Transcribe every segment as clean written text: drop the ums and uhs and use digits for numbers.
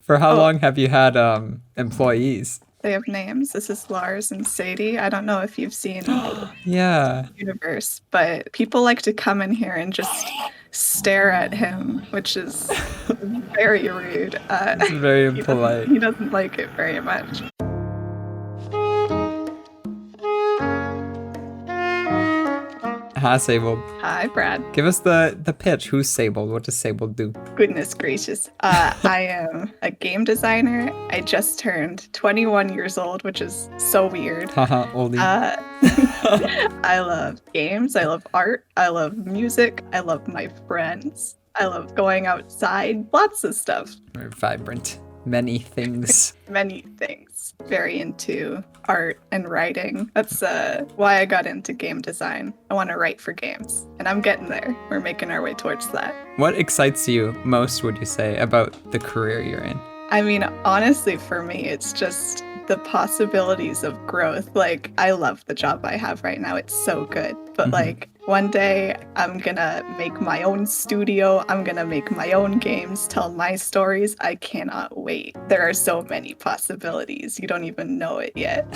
For how Oh, long have you had employees? they have names. This is Lars and Sadie. I don't know if you've seen Yeah, Universe, but people like to come in here and just stare at him, which is very rude. it's very He doesn't impolite. he doesn't like it very much. Hi, Sable. Hi, Brad. Give us the pitch. Who's Sable? What does Sable do? Goodness gracious. I am a game designer. I just turned 21 years old, which is so weird. Haha, oldie. I love games. I love art. I love music. I love my friends. I love going outside. Lots of stuff. Very vibrant. Many things. Many things. Very into art and writing. That's why I got into game design. I want to write for games, and I'm getting there. We're making our way towards that. What excites you most, would you say, about the career you're in? I mean, honestly, for me, it's just the possibilities of growth. Like, I love the job I have right now. It's so good. But like, one day I'm gonna make my own studio. I'm gonna make my own games, tell my stories. I cannot wait. There are so many possibilities. You don't even know it yet.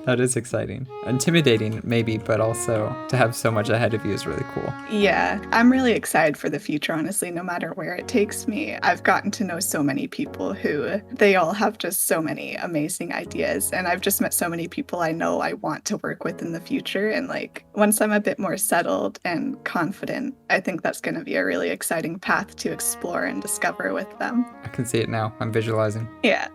That is exciting. Intimidating, maybe, but also to have so much ahead of you is really cool. Yeah, I'm really excited for the future, honestly, no matter where it takes me. I've gotten to know so many people who they all have just so many amazing ideas. And I've just met so many people I know I want to work with in the future. And like, once I'm a bit more settled and confident, I think that's going to be a really exciting path to explore and discover with them. I can see it now. I'm visualizing. Yeah,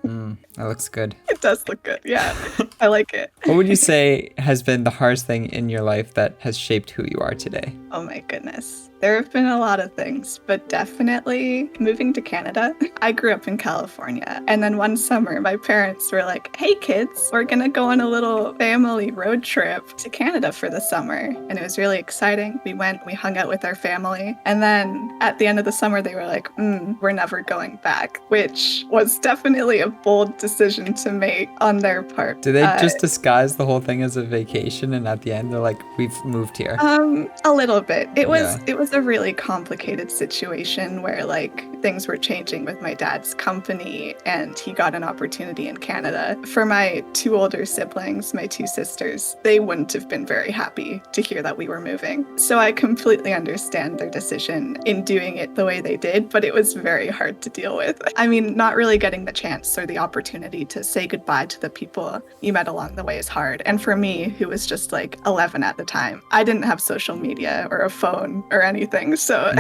That looks good. it does look good. Yeah, I like it. What would you say has been the hardest thing in your life that has shaped who you are today? Oh my goodness. There have been a lot of things, but definitely moving to Canada. I grew up in California, and then one summer my parents were like, "Hey kids, we're gonna go on a little family road trip to Canada for the summer." And it was really exciting. We went, we hung out with our family, and then at the end of the summer they were like, "We're never going back," which was definitely a bold decision to make on their part. Do they just disguise the whole thing as a vacation and at the end they're like, we've moved here? A little bit. It was Yeah. a really complicated situation where like things were changing with my dad's company and he got an opportunity in Canada. For my two older siblings, my two sisters, they wouldn't have been very happy to hear that we were moving. So I completely understand their decision in doing it the way they did, but it was very hard to deal with. I mean, not really getting the chance or the opportunity to say goodbye to the people you met along the way is hard. And for me, who was just like 11 at the time, I didn't have social media or a phone or anything. So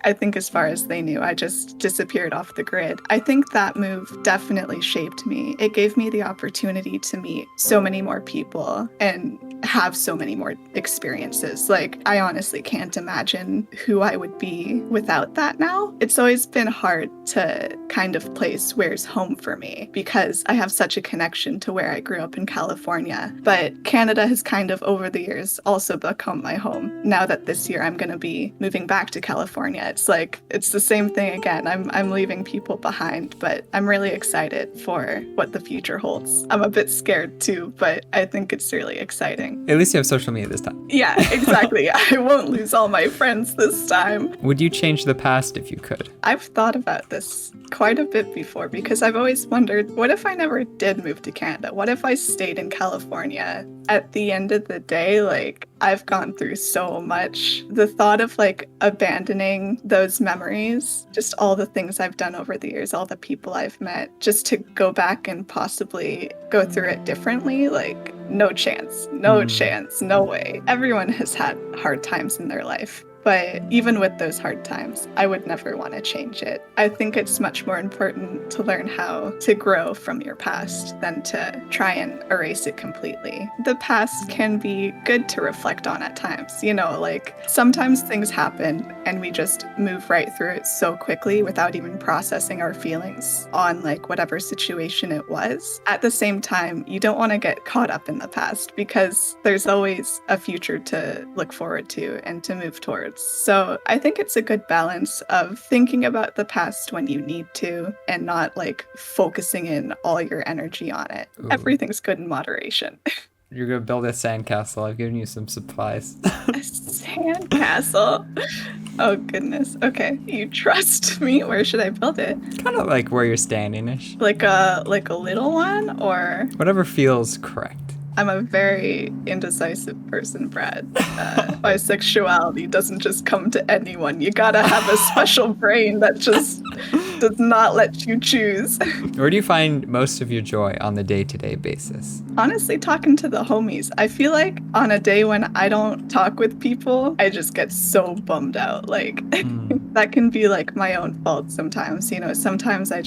I think as far as they knew, I just disappeared off the grid. I think that move definitely shaped me. It gave me the opportunity to meet so many more people and have so many more experiences. Like, I honestly can't imagine who I would be without that now. It's always been hard to kind of place where's home for me because I have such a connection to where I grew up in California. But Canada has kind of over the years also become my home. Now that this year I'm going to be moving back to California, it's like, it's the same thing again. I'm leaving people behind, but I'm really excited for what the future holds. I'm a bit scared too, but I think it's really exciting. At least you have social media this time. Yeah, exactly. I won't lose all my friends this time. Would you change the past if you could? I've thought about this quite a bit before because I've always wondered, what if I never did move to Canada? What if I stayed in California? At the end of the day, like, I've gone through so much. The thought of like abandoning those memories, just all the things I've done over the years, all the people I've met, just to go back and possibly go through it differently, like, no chance, no chance, no way. Everyone has had hard times in their life. But even with those hard times, I would never want to change it. I think it's much more important to learn how to grow from your past than to try and erase it completely. The past can be good to reflect on at times. You know, like sometimes things happen and we just move right through it so quickly without even processing our feelings on like whatever situation it was. At the same time, you don't want to get caught up in the past because there's always a future to look forward to and to move towards. So I think it's a good balance of thinking about the past when you need to and not like focusing in all your energy on it. Ooh. Everything's good in moderation. You're gonna build a sandcastle. I've given you some supplies. A sandcastle. Oh, goodness. Okay. You trust me? Where should I build it? Kind of like where you're standing-ish. Like a little one, or? Whatever feels correct. I'm a very indecisive person, Brad. Bisexuality doesn't just come to anyone. You gotta have a special brain that just does not let you choose. Where do you find most of your joy on the day-to-day basis? Honestly, talking to the homies. I feel like on a day when I don't talk with people, I just get so bummed out. Like, that can be like my own fault sometimes. You know, sometimes I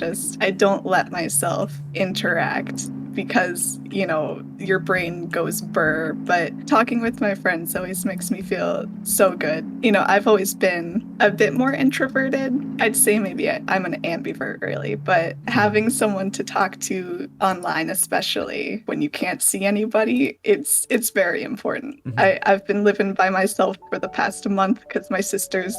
don't let myself interact because, you know, your brain goes burr. But talking with my friends always makes me feel so good. You know, I've always been a bit more introverted. I'd say maybe I'm an ambivert, really. But having someone to talk to online, especially when you can't see anybody, it's very important. I've been living by myself for the past month because my sister's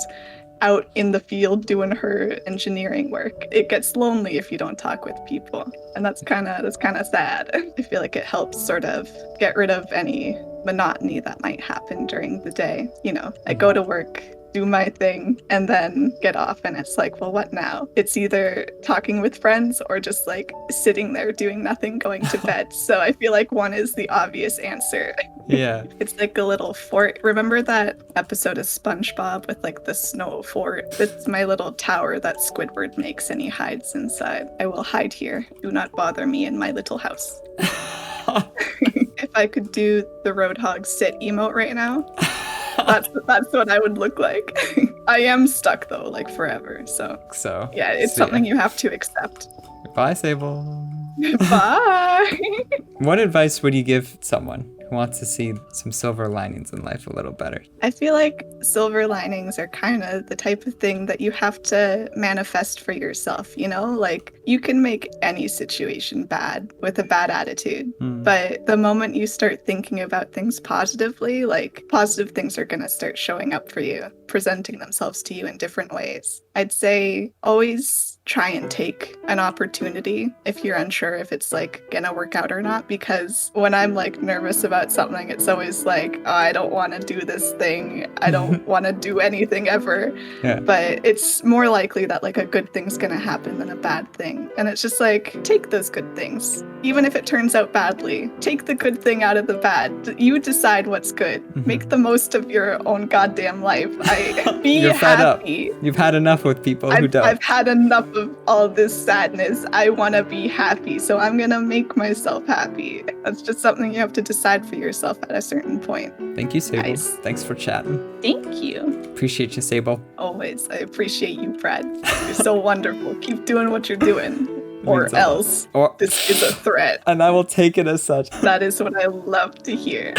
out in the field doing her engineering work. It gets lonely if you don't talk with people, and that's kind of sad. I feel like it helps sort of get rid of any monotony that might happen during the day. You know, I go to work, do my thing, and then get off, and it's like, well, what now? It's either talking with friends or just like sitting there doing nothing, going to bed. So I feel like one is the obvious answer. Yeah. It's like a little fort. Remember that episode of SpongeBob with like the snow fort? It's my little tower that Squidward makes, and he hides inside. I will hide here. Do not bother me in my little house. If I could do the Roadhog sit emote right now, that's what I would look like. I am stuck though, like forever. So yeah, it's something you have to accept. Bye, Sable. Bye. What advice would you give someone who wants to see some silver linings in life a little better? I feel like silver linings are kind of the type of thing that you have to manifest for yourself, you know? Like, you can make any situation bad with a bad attitude, but the moment you start thinking about things positively, like, positive things are going to start showing up for you, presenting themselves to you in different ways. I'd say always try and take an opportunity if you're unsure if it's like gonna work out or not, because when I'm like nervous about something, it's always like, oh, I don't want to do this thing, I don't want to do anything ever. Yeah. But it's more likely that like a good thing's gonna happen than a bad thing, and it's just like, take those good things, even if it turns out badly. Take the good thing out of the bad. You decide what's good. Make the most of your own goddamn life. Be You're fed happy. up. You've had enough with people who don't. I've had enough of all this sadness. I want to be happy, so I'm gonna make myself happy. That's just something you have to decide for yourself at a certain point. Thank you, Sable. Nice. Thanks for chatting. Thank you. Appreciate you, Sable. Always. I appreciate you, Brad. You're so wonderful. Keep doing what you're doing. Or else. This is a threat. And I will take it as such. That is what I love to hear.